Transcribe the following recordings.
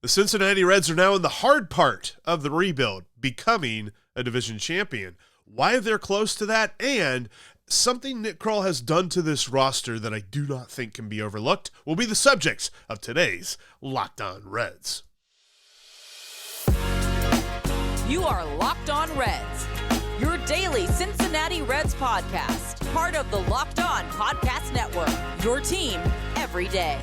The Cincinnati Reds are now in the hard part of the rebuild, becoming a division champion. Why they're close to that, and something Nick Krall has done to this roster that I do not think can be overlooked, will be the subjects of today's Locked On Reds. You are Locked On Reds, your daily Cincinnati Reds podcast, part of the Locked On Podcast Network, your team every day.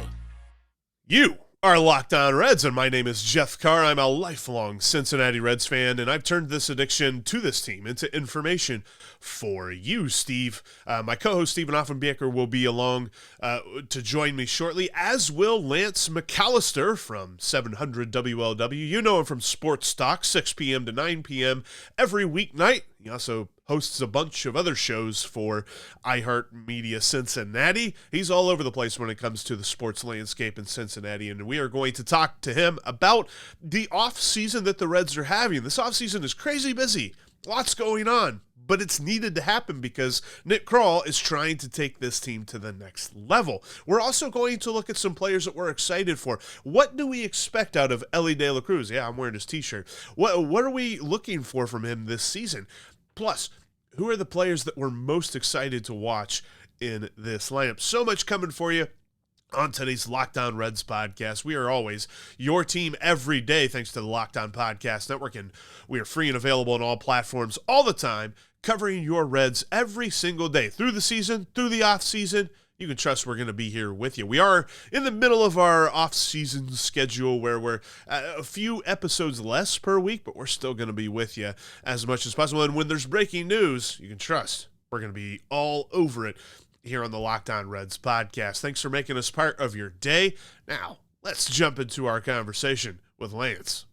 You are Locked On Reds, and my name is Jeff Carr. I'm a lifelong Cincinnati Reds fan, and I've turned this addiction to this team into information for you, Steve. My co-host, Stephen Offenbaker, will be along to join me shortly, as will Lance McAlister from 700 WLW. You know him from Sports Talk, 6 p.m. to 9 p.m. every weeknight. He also hosts a bunch of other shows for iHeartMedia Cincinnati. He's all over the place when it comes to the sports landscape in Cincinnati, and we are going to talk to him about the offseason that the Reds are having. This offseason is crazy busy. Lots going on, but it's needed to happen because Nick Krall is trying to take this team to the next level. We're also going to look at some players that we're excited for. What do we expect out of Elly De La Cruz? Yeah, I'm wearing his t-shirt. What are we looking for from him this season? Plus, who are the players that we're most excited to watch in this lineup? So much coming for you on today's Locked On Reds podcast. We are always your team every day thanks to the Locked On Podcast Network, and we are free and available on all platforms all the time, covering your Reds every single day, through the season, through the off-season. You can trust we're going to be here with you. We are in the middle of our off-season schedule where we're a few episodes less per week, but we're still going to be with you as much as possible. And when there's breaking news, you can trust we're going to be all over it here on the Locked On Reds podcast. Thanks for making us part of your day. Now, let's jump into our conversation with Lance.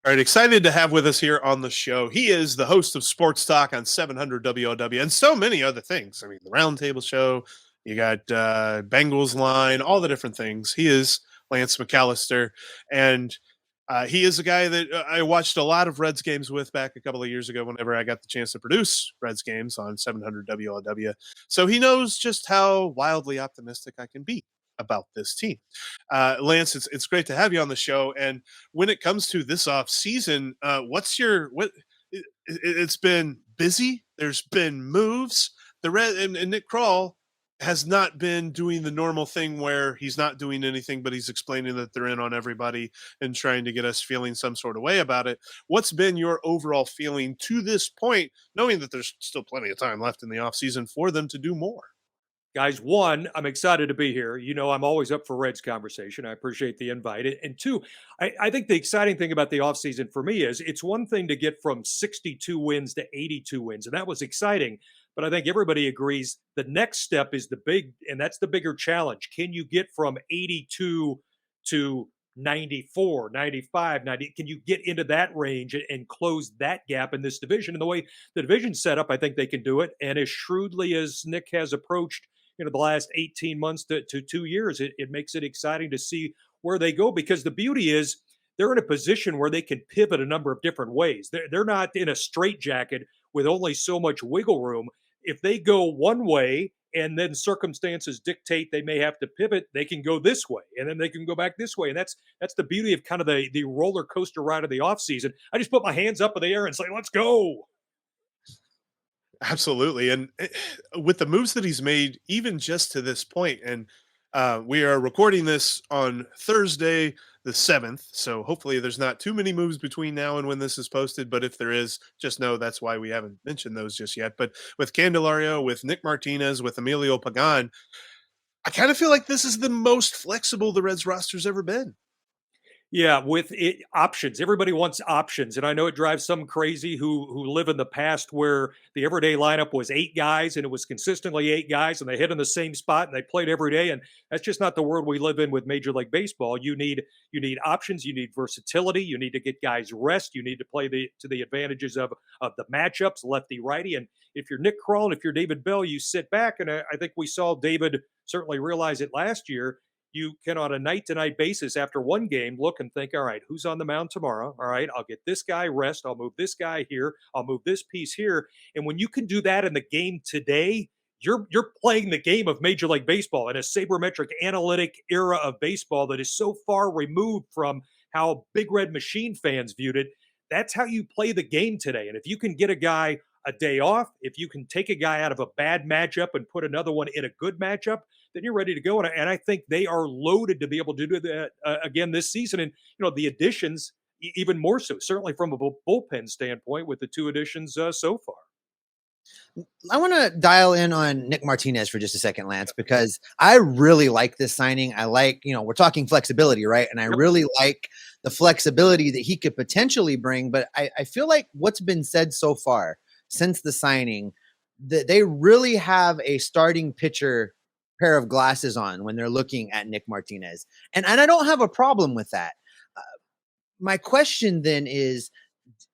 All right, excited to have with us here on the show. He is the host of Sports Talk on 700 WLW and so many other things. I mean, the Roundtable Show, you got Bengals Line, all the different things. He is Lance McAlister, and he is a guy that I watched a lot of Reds games with back a couple of years ago whenever I got the chance to produce Reds games on 700 WLW. So he knows just how wildly optimistic I can be about this team. Lance, it's great to have you on the show. And when it comes to this off season, it's been busy. There's been moves. The Red and Nick Krall has not been doing the normal thing where he's not doing anything, but he's explaining that they're in on everybody and trying to get us feeling some sort of way about it. What's been your overall feeling to this point, knowing that there's still plenty of time left in the off season for them to do more? Guys, one, I'm excited to be here. You know, I'm always up for Reds conversation. I appreciate the invite. And two, I think the exciting thing about the offseason for me is it's one thing to get from 62 wins to 82 wins, and that was exciting. But I think everybody agrees the next step is that's the bigger challenge. Can you get from 82 to 94, 95, 90? Can you get into that range and close that gap in this division? And the way the division's set up, I think they can do it. And as shrewdly as Nick has approached the last 18 months to 2 years, it makes it exciting to see where they go, because the beauty is they're in a position where they can pivot a number of different ways. They're not in a straitjacket with only so much wiggle room. If they go one way and then circumstances dictate they may have to pivot, they can go this way, and then they can go back this way. And that's the beauty of kind of the roller coaster ride of the offseason. I just put my hands up in the air and say, let's go. Absolutely. And with the moves that he's made, even just to this point, and we are recording this on Thursday, the 7th. So hopefully there's not too many moves between now and when this is posted. But if there is, just know that's why we haven't mentioned those just yet. But with Candelario, with Nick Martinez, with Emilio Pagan, I kind of feel like this is the most flexible the Reds roster's ever been. Yeah, with options. Everybody wants options. And I know it drives some crazy who live in the past where the everyday lineup was 8 guys and it was consistently 8 guys and they hit in the same spot and they played every day. And that's just not the world we live in with Major League Baseball. You need options. You need versatility. You need to get guys rest. You need to play to the advantages of the matchups, lefty, righty. And if you're Nick Krall, if you're David Bell, you sit back. And I think we saw David certainly realize it last year. You can, on a night-to-night basis, after one game, look and think, all right, who's on the mound tomorrow? All right, I'll get this guy rest. I'll move this guy here. I'll move this piece here. And when you can do that in the game today, you're playing the game of Major League Baseball in a sabermetric analytic era of baseball that is so far removed from how Big Red Machine fans viewed it. That's how you play the game today. And if you can get a guy a day off, if you can take a guy out of a bad matchup and put another one in a good matchup, then you're ready to go. And I think they are loaded to be able to do that again this season. And, the additions, even more so, certainly from a bullpen standpoint with the two additions so far. I want to dial in on Nick Martinez for just a second, Lance, because I really like this signing. I like, we're talking flexibility, right? And I really like the flexibility that he could potentially bring. But I feel like what's been said so far since the signing, that they really have a starting pitcher pair of glasses on when they're looking at Nick Martinez. And I don't have a problem with that. My question then is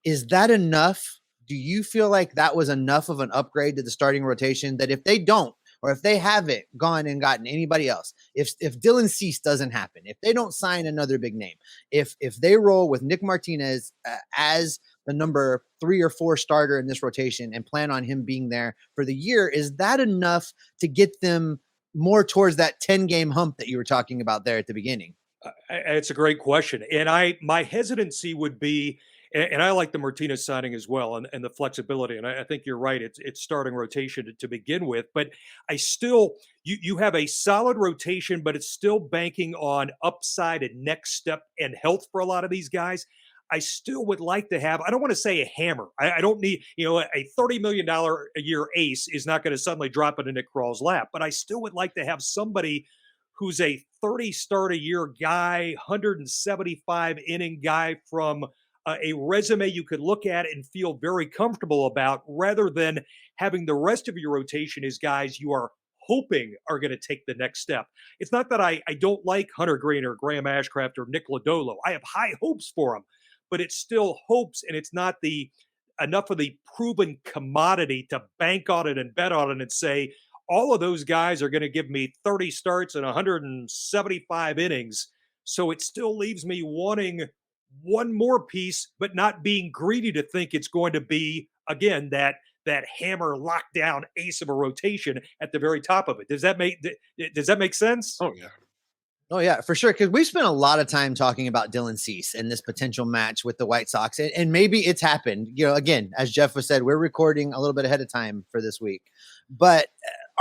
that enough? Do you feel like that was enough of an upgrade to the starting rotation that if they don't, or if they haven't gone and gotten anybody else, if Dylan Cease doesn't happen, if they don't sign another big name, if they roll with Nick Martinez as the number 3 or 4 starter in this rotation and plan on him being there for the year, is that enough to get them more towards that 10-game hump that you were talking about there at the beginning? It's a great question. And my hesitancy would be, and I like the Martinez signing as well, and the flexibility. And I think you're right. It's starting rotation to begin with, but I still, you have a solid rotation, but it's still banking on upside and next step and health for a lot of these guys. I still would like to have, I don't want to say a hammer. I don't need, a $30 million a year ace is not going to suddenly drop into Nick Krall's lap, but I still would like to have somebody who's a 30 start a year guy, 175 inning guy from a resume you could look at and feel very comfortable about, rather than having the rest of your rotation as guys you are hoping are going to take the next step. It's not that I don't like Hunter Green or Graham Ashcraft or Nick Lodolo. I have high hopes for them, but it's still hopes, and it's not enough of the proven commodity to bank on it and bet on it and say, all of those guys are going to give me 30 starts and 175 innings. So it still leaves me wanting one more piece, but not being greedy to think it's going to be, again, that hammer lockdown ace of a rotation at the very top of it. Does that make sense? Oh, yeah. Oh, yeah, for sure. Because we've spent a lot of time talking about Dylan Cease and this potential match with the White Sox. And maybe it's happened. Again, as Jeff was said, we're recording a little bit ahead of time for this week. But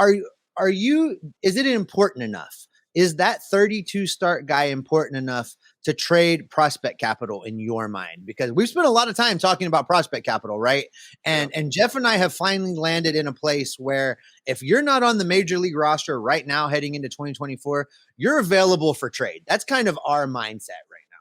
is it important enough? Is that 32 start guy important enough to trade prospect capital in your mind? Because we've spent a lot of time talking about prospect capital, right? And Jeff and I have finally landed in a place where if you're not on the major league roster right now heading into 2024, you're available for trade. That's kind of our mindset right now.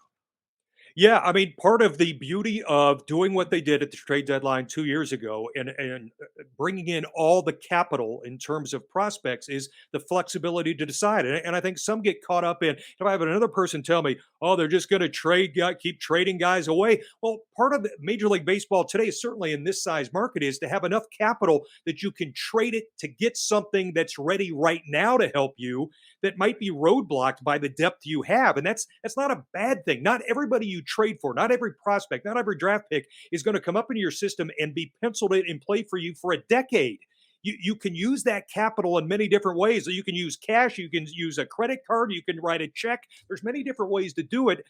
Yeah, I mean, part of the beauty of doing what they did at the trade deadline 2 years ago and bringing in all the capital in terms of prospects is the flexibility to decide. And I think some get caught up in, if I have another person tell me, oh, they're just going to keep trading guys away. Well, part of the Major League Baseball today, certainly in this size market, is to have enough capital that you can trade it to get something that's ready right now to help you that might be roadblocked by the depth you have. And that's not a bad thing. Not everybody you trade for, not every prospect, not every draft pick is going to come up into your system and be penciled in and play for you for a decade. You can use that capital in many different ways. So you can use cash, you can use a credit card, you can write a check. There's many different ways to do it.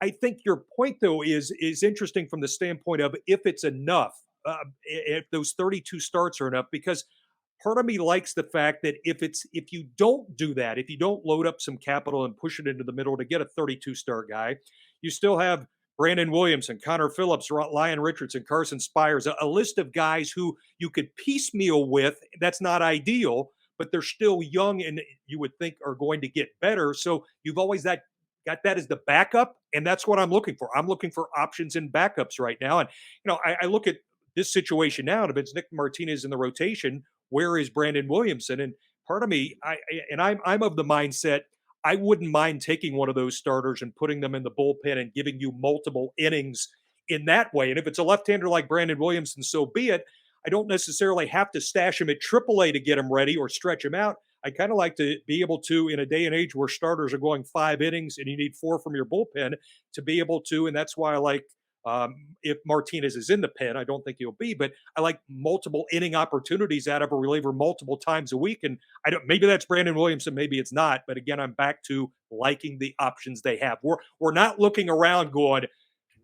I think your point, though, is interesting from the standpoint of if it's enough, if those 32 starts are enough, because part of me likes the fact that if you don't do that, if you don't load up some capital and push it into the middle to get a 32 start guy, you still have Brandon Williamson, Connor Phillips, Lyon Richardson, Carson Spires, a list of guys who you could piecemeal with. That's not ideal, but they're still young and you would think are going to get better. So you've always got that as the backup, and that's what I'm looking for. I'm looking for options and backups right now. And, I look at this situation now, and if it's Nick Martinez in the rotation, where is Brandon Williamson? And part of me, I'm of the mindset, I wouldn't mind taking one of those starters and putting them in the bullpen and giving you multiple innings in that way. And if it's a left-hander like Brandon Williamson, so be it. I don't necessarily have to stash him at AAA to get him ready or stretch him out. I kind of like to be able to, in a day and age where starters are going 5 innings and you need 4 from your bullpen, to be able to, and that's why I like If Martinez is in the pen, I don't think he'll be, but I like multiple inning opportunities out of a reliever multiple times a week. And maybe that's Brandon Williamson, maybe it's not. But again, I'm back to liking the options they have. We're not looking around going,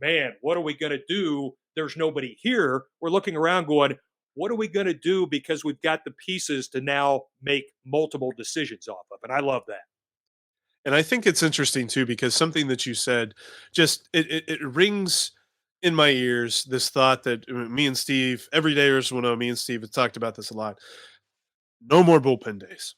man, what are we going to do? There's nobody here. We're looking around going, what are we going to do? Because we've got the pieces to now make multiple decisions off of. And I love that. And I think it's interesting too, because something that you said just it rings in my ears, this thought that me and Steve, everydayers will know me and Steve have talked about this a lot. No more bullpen days.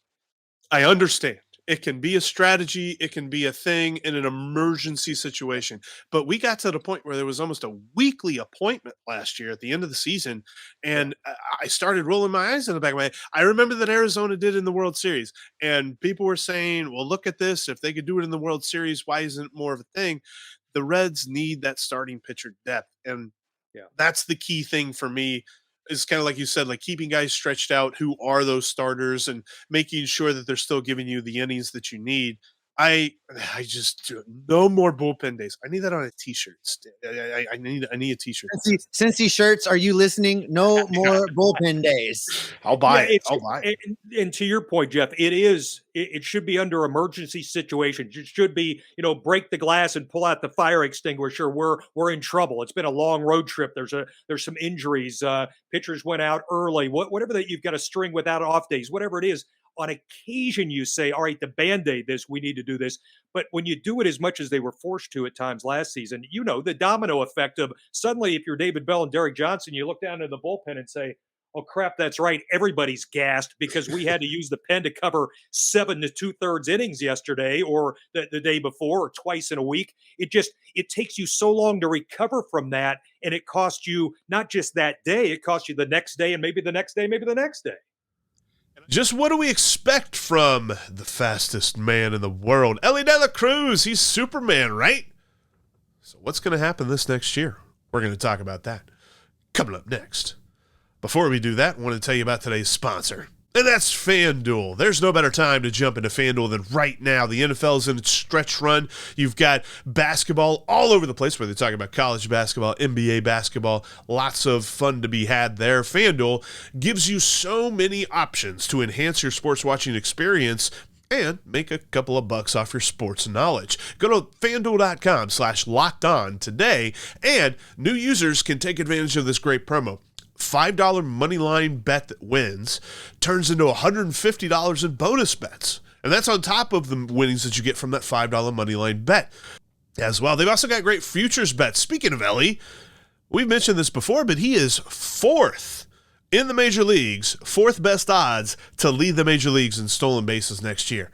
I understand. It can be a strategy. It can be a thing in an emergency situation. But we got to the point where there was almost a weekly appointment last year at the end of the season. And I started rolling my eyes in the back of my head. I remember that Arizona did in the World Series. And people were saying, well, look at this. If they could do it in the World Series, why isn't it more of a thing? The Reds need that starting pitcher depth. And that's the key thing for me. Is kind of like you said, like keeping guys stretched out who are those starters and making sure that they're still giving you the innings that you need. I just no more bullpen days. I need that on a t-shirt. I need a t-shirt. Cincy shirts, are you listening? No more bullpen days. I'll buy it. I'll buy it. And to your point, Jeff, it should be under emergency situations. It should be, break the glass and pull out the fire extinguisher. We're in trouble. It's been a long road trip. There's some injuries. Pitchers went out early. Whatever that you've got a string without off days, whatever it is. On occasion, you say, all right, the Band-Aid this, we need to do this. But when you do it as much as they were forced to at times last season, the domino effect of suddenly if you're David Bell and Derek Johnson, you look down into the bullpen and say, oh, crap, that's right. Everybody's gassed because we had to use the pen to cover 7 2/3 innings yesterday or the day before or twice in a week. It takes you so long to recover from that. And it costs you not just that day, it costs you the next day and maybe the next day, maybe the next day. Just what do we expect from the fastest man in the world? Elly De La Cruz, he's Superman, right? So what's going to happen this next year? We're going to talk about that coming up next. Before we do that, I want to tell you about today's sponsor, and that's FanDuel. There's no better time to jump into FanDuel than right now. The NFL is in its stretch run. You've got basketball all over the place, whether you're talking about college basketball, NBA basketball, lots of fun to be had there. FanDuel gives you so many options to enhance your sports watching experience and make a couple of bucks off your sports knowledge. Go to FanDuel.com/lockedon today, and new users can take advantage of this great promo. $5 moneyline bet that wins turns into $150 in bonus bets. And that's on top of the winnings that you get from that $5 moneyline bet as well. They've also got great futures bets. Speaking of Elly, we've mentioned this before, but he is 4th in the major leagues, 4th best odds to lead the major leagues in stolen bases next year.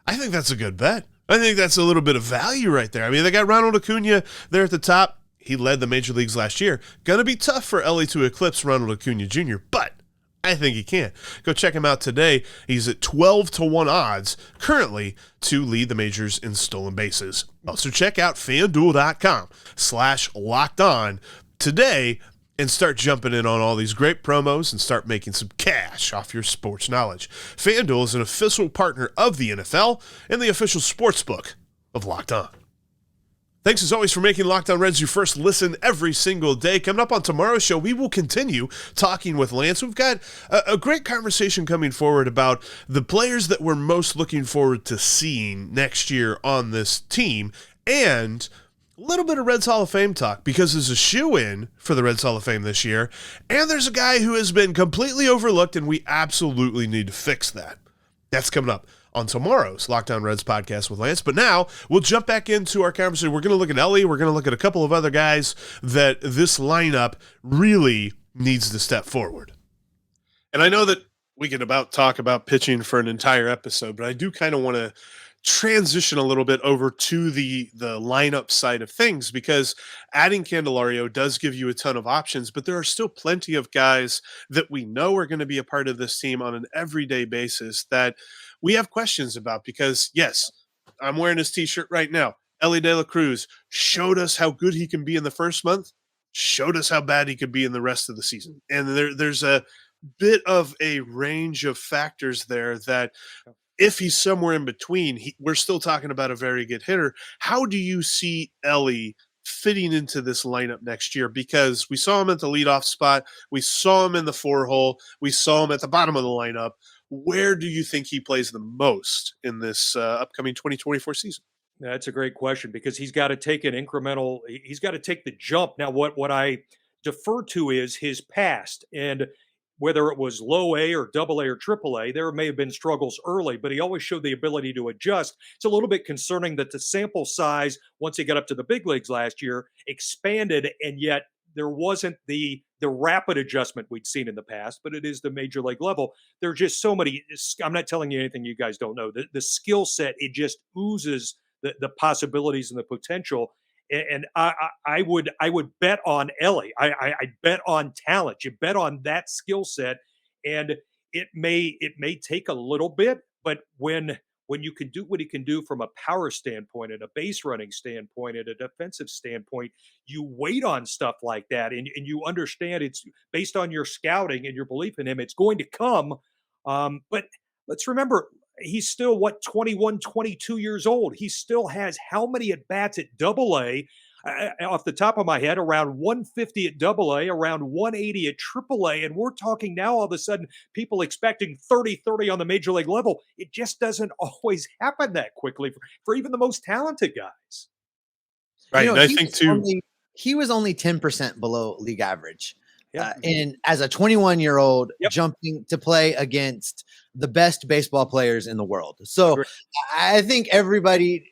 I think that's a good bet. I think that's a little bit of value right there. I mean, they got Ronald Acuna there at the top. He led the major leagues last year. Going to be tough for Elly to eclipse Ronald Acuna Jr., but I think he can. Go check him out today. He's at 12-1 odds currently to lead the majors in stolen bases. Also check out FanDuel.com/lockedon today and start jumping in on all these great promos and start making some cash off your sports knowledge. FanDuel is an official partner of the NFL and the official sportsbook of Locked On. Thanks as always for making Locked On Reds your first listen every single day. Coming up on tomorrow's show, we will continue talking with Lance. We've got a great conversation coming forward about the players that we're most looking forward to seeing next year on this team, and a little bit of Reds Hall of Fame talk, because there's a shoe-in for the Reds Hall of Fame this year, and there's a guy who has been completely overlooked, and we absolutely need to fix that. That's coming up on tomorrow's Locked On Reds podcast with Lance. But now we'll jump back into our conversation. We're going to look at Elly. We're going to look at a couple of other guys that this lineup really needs to step forward. And I know that we could talk about pitching for an entire episode, but I do kind of want to transition a little bit over to the lineup side of things, because adding Candelario does give you a ton of options, but there are still plenty of guys that we know are going to be a part of this team on an everyday basis that we have questions about. Because yes, I'm wearing his t-shirt right now. Elly De La Cruz showed us how good he can be in the first month, showed us how bad he could be in the rest of the season. And there's a bit of a range of factors there that if he's somewhere in between, we're still talking about a very good hitter. How do you see Elly fitting into this lineup next year? Because we saw him at the leadoff spot. We saw him in the 4-hole. We saw him at the bottom of the lineup. Where do you think he plays the most in this upcoming 2024 season? That's a great question because he's got to take he's got to take the jump. Now, what I defer to is his past, and whether it was low A or double A or triple A, there may have been struggles early, but he always showed the ability to adjust. It's a little bit concerning that the sample size, once he got up to the big leagues last year, expanded, and yet there wasn't the rapid adjustment we'd seen in the past, but it is the major league level. There are just so many. I'm not telling you anything you guys don't know. The skill set, it just oozes the possibilities and the potential. And I would bet on Elly. I bet on talent. You bet on that skill set, and it may take a little bit, but when you can do what he can do from a power standpoint and a base running standpoint and a defensive standpoint, you wait on stuff like that, and you understand it's based on your scouting and your belief in him. It's going to come, but let's remember, he's still 21, 22 years old. He still has how many at bats at double A? Off the top of my head, around 150 at double A, around 180 at triple A. And we're talking now all of a sudden people expecting 30-30 on the major league level. It just doesn't always happen that quickly for even the most talented guys. Right. You know, and I think too, he was only 10% below league average. Yep. And as a 21-year-old Yep. jumping to play against the best baseball players in the world. So I think everybody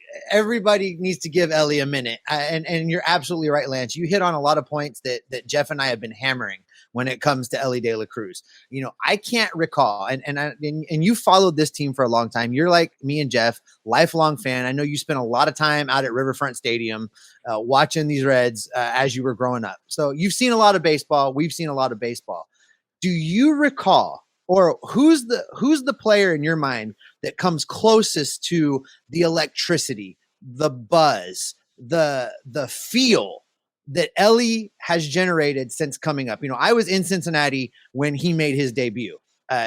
needs to give Elly a minute. And you're absolutely right, Lance. You hit on a lot of points that Jeff and I have been hammering when it comes to Elly De La Cruz. You know, I can't recall, and you followed this team for a long time. You're like me and Jeff, lifelong fan. I know you spent a lot of time out at Riverfront Stadium watching these Reds as you were growing up. So you've seen a lot of baseball. We've seen a lot of baseball. Do you recall, or who's the player in your mind that comes closest to the electricity, the buzz, the feel that Elly has generated since coming up? You know, I was in Cincinnati when he made his debut.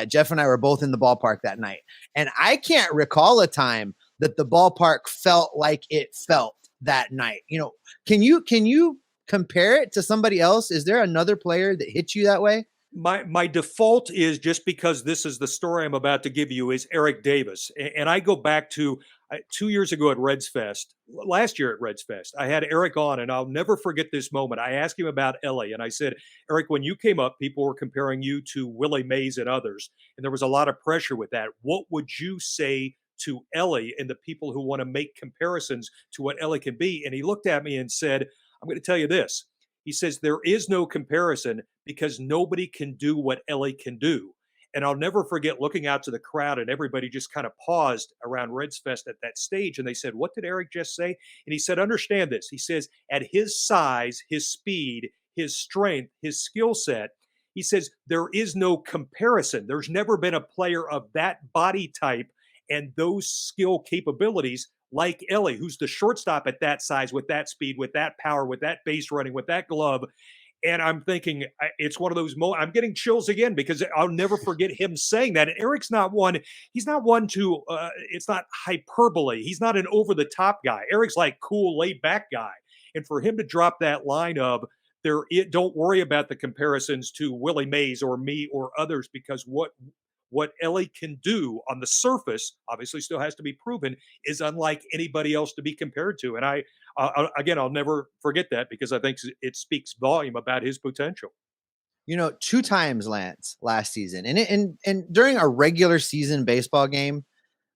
Jeff and I were both in the ballpark that night, and I can't recall a time that the ballpark felt like it felt that night. You know, can you compare it to somebody else? Is there another player that hits you that way? My default is, just because this is the story I'm about to give you, is Eric Davis. And I go back to 2 years ago at Reds Fest, last year at Reds Fest. I had Eric on, and I'll never forget this moment. I asked him about Elly, and I said, Eric, when you came up, people were comparing you to Willie Mays and others, and there was a lot of pressure with that. What would you say to Elly and the people who want to make comparisons to what Elly can be? And he looked at me and said, I'm going to tell you this. He says, there is no comparison because nobody can do what Elly can do. And I'll never forget looking out to the crowd, and everybody just kind of paused around Reds Fest at that stage. And they said, what did Eric just say? And he said, understand this. He says, at his size, his speed, his strength, his skill set, he says, there is no comparison. There's never been a player of that body type and those skill capabilities like Elly, who's the shortstop at that size, with that speed, with that power, with that base running, with that glove. And I'm thinking, it's one of those moments. I'm getting chills again because I'll never forget him saying that. And Eric's not one. He's not one to. It's not hyperbole. He's not an over the top guy. Eric's like cool, laid back guy. And for him to drop that line of don't worry about the comparisons to Willie Mays or me or others, because what Elly can do on the surface, obviously still has to be proven, is unlike anybody else to be compared to. And I'll never forget that, because I think it speaks volume about his potential. You know, 2 times, Lance, last season, and during a regular season baseball game,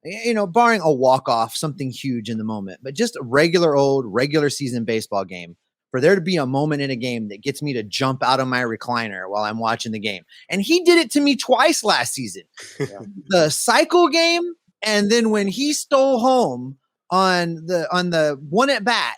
you know, barring a walk-off, something huge in the moment, but just a regular season baseball game, for there to be a moment in a game that gets me to jump out of my recliner while I'm watching the game. And he did it to me twice last season. Yeah. The cycle game, and then when he stole home on the one at bat,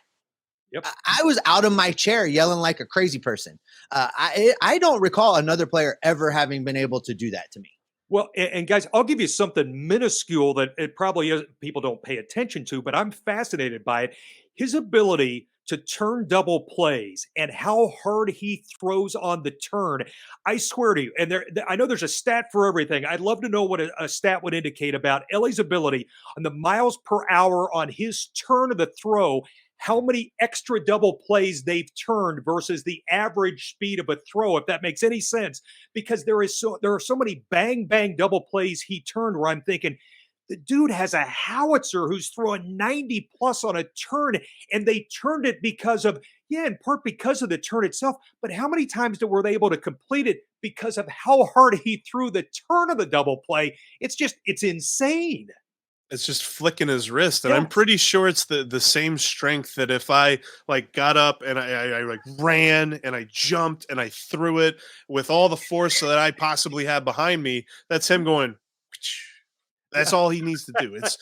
yep. I was out of my chair yelling like a crazy person. I don't recall another player ever having been able to do that to me. Well, and guys, I'll give you something minuscule that it probably is, people don't pay attention to, but I'm fascinated by it. His ability to turn double plays and how hard he throws on the turn. I swear to you, and I know there's a stat for everything. I'd love to know what a stat would indicate about Elly's ability on the miles per hour on his turn of the throw, how many extra double plays they've turned versus the average speed of a throw, if that makes any sense. Because there are so many bang bang double plays he turned where I'm thinking, the dude has a howitzer who's throwing 90 plus on a turn, and they turned it because of, in part because of the turn itself. But how many times were they able to complete it because of how hard he threw the turn of the double play? It's insane. It's just flicking his wrist, and I'm pretty sure it's the same strength that if I like got up and I like ran and I jumped and I threw it with all the force that I possibly had behind me, that's him going. That's all he needs to do. It's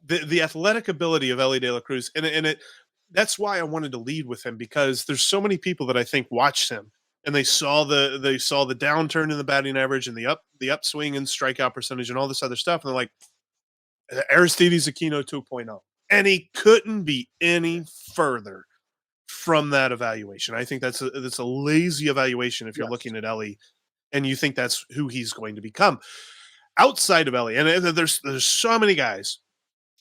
the athletic ability of Elly De La Cruz, and that's why I wanted to lead with him, because there's so many people that I think watched him and they saw the downturn in the batting average and the upswing in strikeout percentage and all this other stuff, and they're like, Aristides Aquino 2.0, and he couldn't be any further from that evaluation. I think that's a lazy evaluation if you're looking at Elly and you think that's who he's going to become. Outside of Elly, and there's so many guys,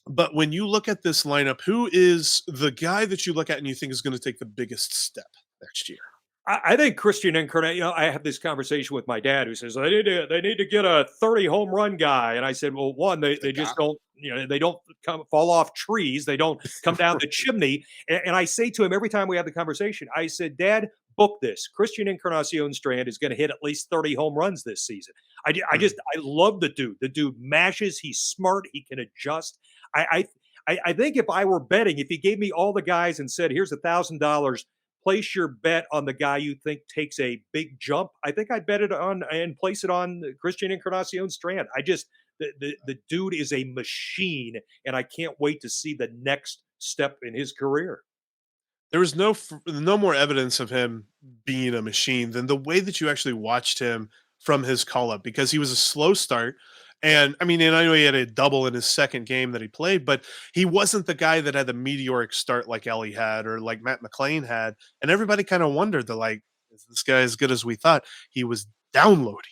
but when you look at this lineup, who is the guy that you look at and you think is going to take the biggest step next year? I think Christian Encarnacion. I have this conversation with my dad who says they need to get a 30 home run guy, and I said, well, one, they just don't, they don't fall off trees, they don't come down the chimney, and I say to him every time we have the conversation, I said, Dad, book this. Christian Encarnacion Strand is going to hit at least 30 home runs this season. I love the dude. The dude mashes. He's smart. He can adjust. I think if I were betting, if he gave me all the guys and said, here's $1,000, place your bet on the guy you think takes a big jump, I think I'd bet it on and place it on Christian Encarnacion Strand. The dude is a machine, and I can't wait to see the next step in his career. There was no more evidence of him being a machine than the way that you actually watched him from his call up, because he was a slow start. And I mean, and I know he had a double in his second game that he played, but he wasn't the guy that had the meteoric start like Elly had or like Matt McLain had. And everybody kind of wondered, they're like, is this guy as good as we thought? He was downloading.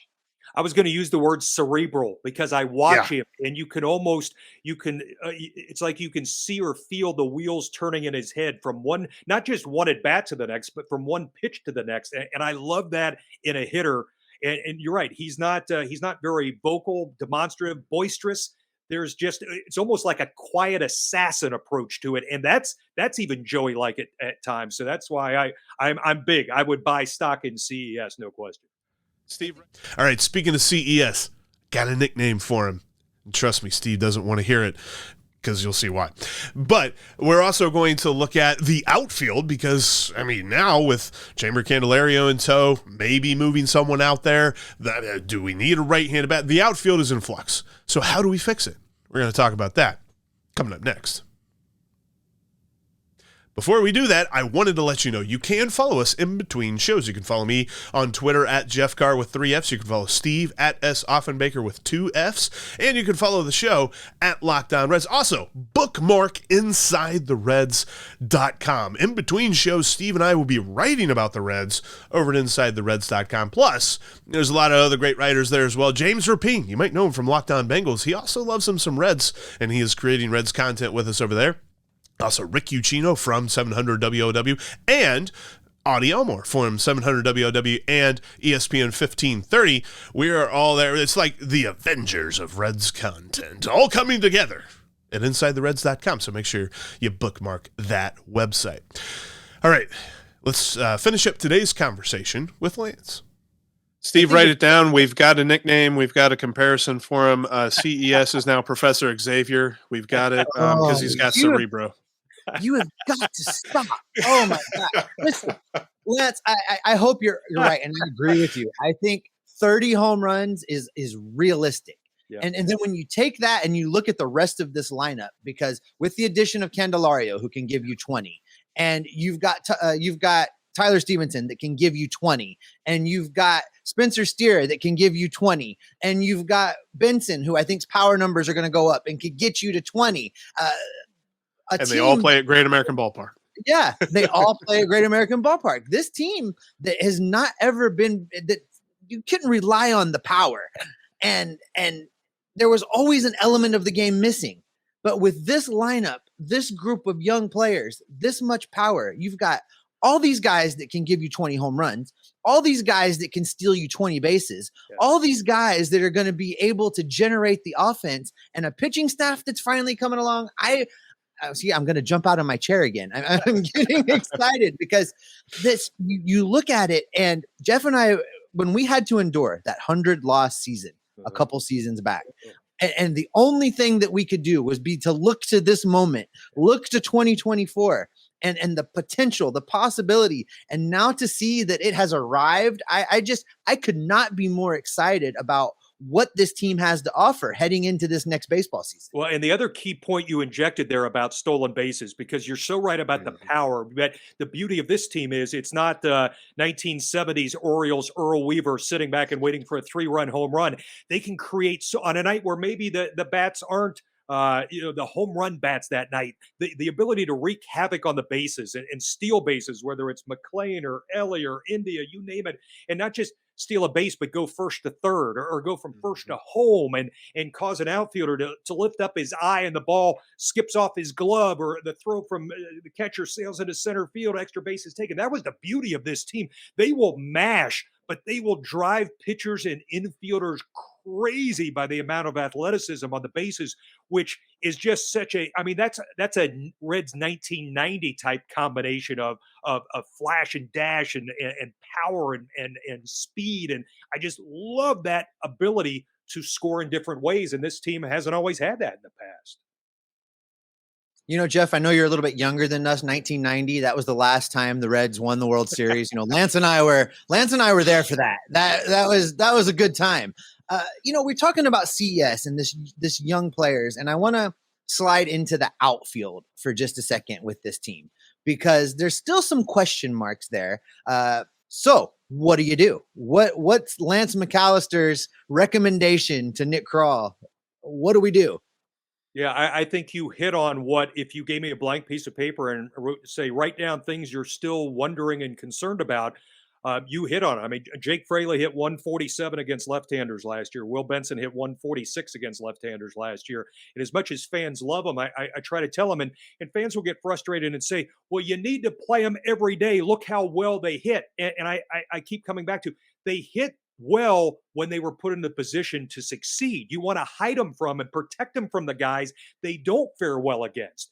I was going to use the word cerebral because I watch him, and it's like you can see or feel the wheels turning in his head from not just one at bat to the next, but from one pitch to the next. And I love that in a hitter. And you're right. He's not very vocal, demonstrative, boisterous. It's almost like a quiet assassin approach to it. And that's even Joey like it at times. So that's why I'm big. I would buy stock in CES. No question. Steve. All right. Speaking of CES, got a nickname for him. And trust me, Steve doesn't want to hear it, because you'll see why. But we're also going to look at the outfield, because, I mean, now with Jeimer Candelario in tow, maybe moving someone out there, do we need a right-handed bat? The outfield is in flux. So how do we fix it? We're going to talk about that coming up next. Before we do that, I wanted to let you know you can follow us in between shows. You can follow me on Twitter at Jeff Carr with 3 Fs. You can follow Steve at S. Offenbaker with 2 Fs. And you can follow the show at Locked On Reds. Also, bookmark InsideTheReds.com. In between shows, Steve and I will be writing about the Reds over at InsideTheReds.com. Plus, there's a lot of other great writers there as well. James Rapine, you might know him from Locked On Bengals. He also loves him some Reds, and he is creating Reds content with us over there. Also, Rick Uccino from 700 WOW and Audie Elmore from 700 WOW and ESPN 1530. We are all there. It's like the Avengers of Reds content, all coming together at InsideTheReds.com. So make sure you bookmark that website. All right, let's finish up today's conversation with Lance. Steve, write it down. We've got a nickname. We've got a comparison for him. CES is now Professor Xavier. We've got it because he's got Cerebro. You have got to stop. Oh, my God. Listen, Lance, I hope you're right, and I agree with you. I think 30 home runs is realistic. Yeah. And then when you take that and you look at the rest of this lineup, because with the addition of Candelario, who can give you 20, and you've got Tyler Stevenson that can give you 20, and you've got Spencer Steer that can give you 20, and you've got Benson, who I think's power numbers are going to go up and could get you to 20. They all play at Great American Ballpark. Yeah, they all play at Great American Ballpark. This team that has not ever been that you couldn't rely on the power, and there was always an element of the game missing. But with this lineup, this group of young players, this much power, you've got all these guys that can give you 20 home runs, all these guys that can steal you 20 bases, all these guys that are going to be able to generate the offense, and a pitching staff that's finally coming along. See, I'm going to jump out of my chair again. I'm getting excited because you look at it, and Jeff and I, when we had to endure that 100-loss season a couple seasons back, and the only thing that we could do was to look to this moment, look to 2024 and the potential, the possibility. And now to see that it has arrived, I could not be more excited about what this team has to offer heading into this next baseball season. Well, and the other key point you injected there about stolen bases, because you're so right about the power. But the beauty of this team is it's not the 1970s Orioles Earl Weaver sitting back and waiting for a 3-run home run. They can create on a night where maybe the bats aren't the home run bats that night, the ability to wreak havoc on the bases and steal bases, whether it's McLean or Elly or India, you name it, and not just steal a base, but go first to third or go from first to home and cause an outfielder to lift up his eye and the ball skips off his glove, or the throw from the catcher sails into center field, extra bases taken. That was the beauty of this team. They will mash, but they will drive pitchers and infielders crazy by the amount of athleticism on the bases, which is just such a, I mean, that's a Reds 1990 type combination of flash and dash and power and speed. And I just love that ability to score in different ways. And this team hasn't always had that in the past. You know, Jeff, I know you're a little bit younger than us. 1990, that was the last time the Reds won the World Series. You know, Lance and I were there for that. That was a good time. We're talking about CES and this young players, and I want to slide into the outfield for just a second with this team, because there's still some question marks there. So what do you do? What's Lance McAlister's recommendation to Nick Krall? What do we do? Yeah, I think you hit on what, if you gave me a blank piece of paper and say, write down things you're still wondering and concerned about, you hit on it. I mean, Jake Fraley hit 147 against left-handers last year. Will Benson hit 146 against left-handers last year. And as much as fans love them, I try to tell them, and fans will get frustrated and say, well, you need to play them every day. Look how well they hit. And I keep coming back to, they hit well when they were put in the position to succeed. You want to hide them from and protect them from the guys they don't fare well against.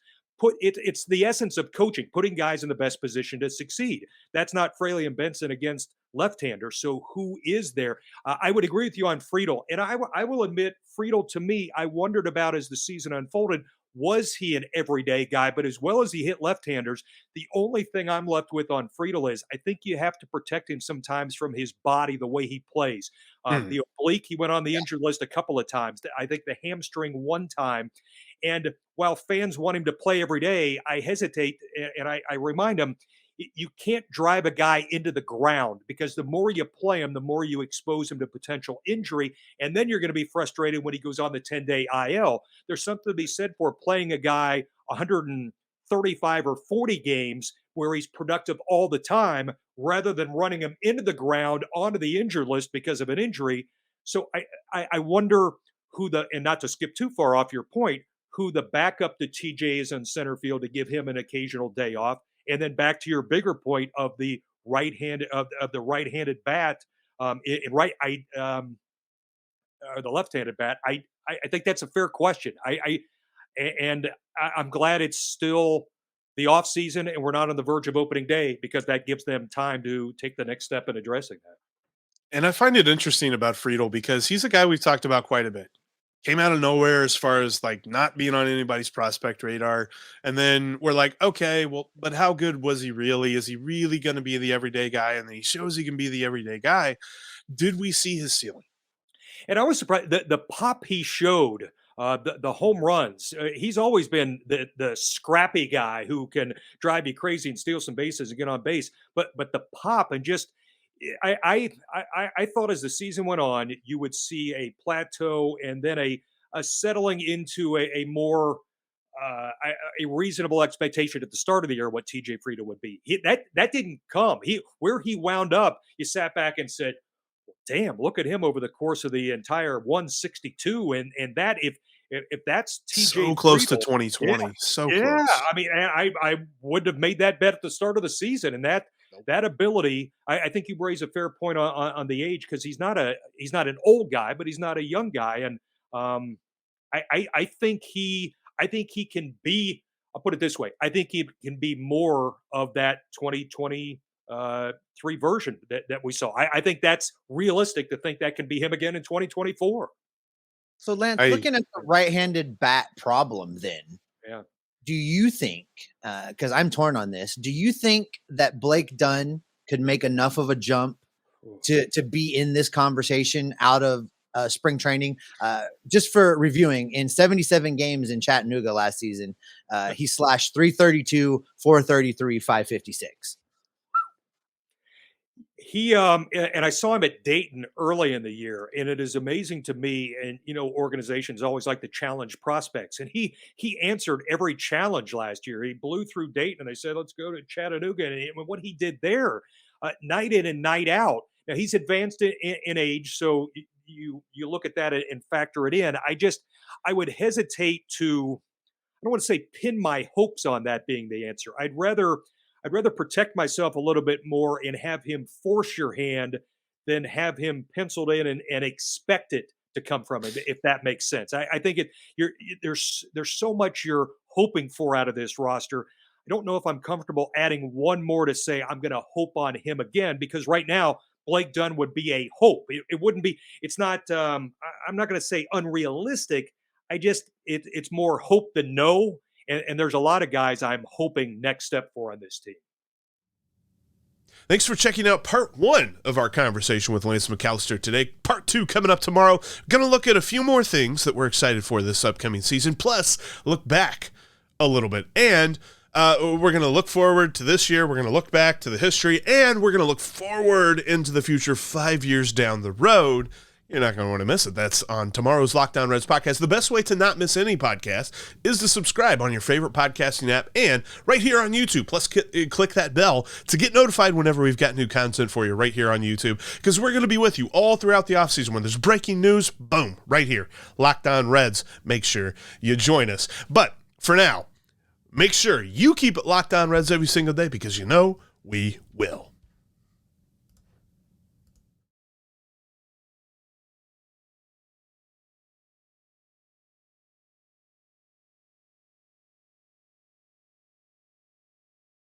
It's the essence of coaching, putting guys in the best position to succeed. That's not Fraley and Benson against left-handers. So who is there? I would agree with you on Friedl. And I will admit, Friedl, to me, I wondered about as the season unfolded, was he an everyday guy? But as well as he hit left-handers, the only thing I'm left with on Friedl is I think you have to protect him sometimes from his body, the way he plays. The oblique, he went on the injured list a couple of times. I think the hamstring one time. And while fans want him to play every day, I hesitate, and I remind them, you can't drive a guy into the ground, because the more you play him, the more you expose him to potential injury. And then you're going to be frustrated when he goes on the 10-day IL. There's something to be said for playing a guy 135 or 40 games where he's productive all the time, rather than running him into the ground onto the injured list because of an injury. So I wonder who and not to skip too far off your point, who the backup to TJ is in center field to give him an occasional day off. And then back to your bigger point of the right-handed the right-handed bat, or the left-handed bat. I think that's a fair question. I'm glad it's still the off season and we're not on the verge of opening day, because that gives them time to take the next step in addressing that. And I find it interesting about Friedl because he's a guy we've talked about quite a bit. Came out of nowhere as far as like not being on anybody's prospect radar. And then we're like, okay, well, but how good was he really? Is he really going to be the everyday guy? And then he shows he can be the everyday guy. Did we see his ceiling? And I was surprised the pop he showed, the home runs. He's always been the scrappy guy who can drive you crazy and steal some bases and get on base. But the pop, and just I thought as the season went on, you would see a plateau and then a settling into a more a reasonable expectation at the start of the year what TJ Friedl would be. That didn't come. Where he wound up, you sat back and said, damn, look at him over the course of the entire 162. And that, If that's TJ So close to Friedel, 2020. yeah, So yeah. close. I mean, I wouldn't have made that bet at the start of the season, and that ability, I think you raise a fair point on the age, because he's not an old guy, but he's not a young guy, and I think he can be. I'll put it this way: I think he can be more of that 2023 version that we saw. I think that's realistic to think that can be him again in 2024. So Lance, looking at the right-handed bat problem, then, Yeah. do you think? Because I'm torn on this. Do you think that Blake Dunn could make enough of a jump to be in this conversation out of spring training? Just for reviewing, in 77 games in Chattanooga last season, he slashed 332, 433, 556. He and I saw him at Dayton early in the year, and it is amazing to me. And organizations always like to challenge prospects, and he answered every challenge last year. He blew through Dayton, and they said, "Let's go to Chattanooga." And what he did there, night in and night out. Now he's advanced in age, so you look at that and factor it in. I would hesitate to. I don't want to say pin my hopes on that being the answer. I'd rather protect myself a little bit more and have him force your hand than have him penciled in and expect it to come from him, if that makes sense. I think there's so much you're hoping for out of this roster. I don't know if I'm comfortable adding one more to say I'm going to hope on him again, because right now Blake Dunn would be a hope. It wouldn't be. It's not. I'm not going to say unrealistic. It's more hope than no. And there's a lot of guys I'm hoping next step for on this team. Thanks for checking out part 1 of our conversation with Lance McAlister today. Part 2 coming up tomorrow. We're going to look at a few more things that we're excited for this upcoming season, plus look back a little bit. And we're going to look forward to this year. We're going to look back to the history, and we're going to look forward into the future 5 years down the road. You're not going to want to miss it. That's on tomorrow's Locked On Reds podcast. The best way to not miss any podcast is to subscribe on your favorite podcasting app and right here on YouTube. Plus, click that bell to get notified whenever we've got new content for you right here on YouTube, because we're going to be with you all throughout the offseason. When there's breaking news, boom, right here. Locked On Reds. Make sure you join us. But for now, make sure you keep it Locked On Reds every single day, because we will.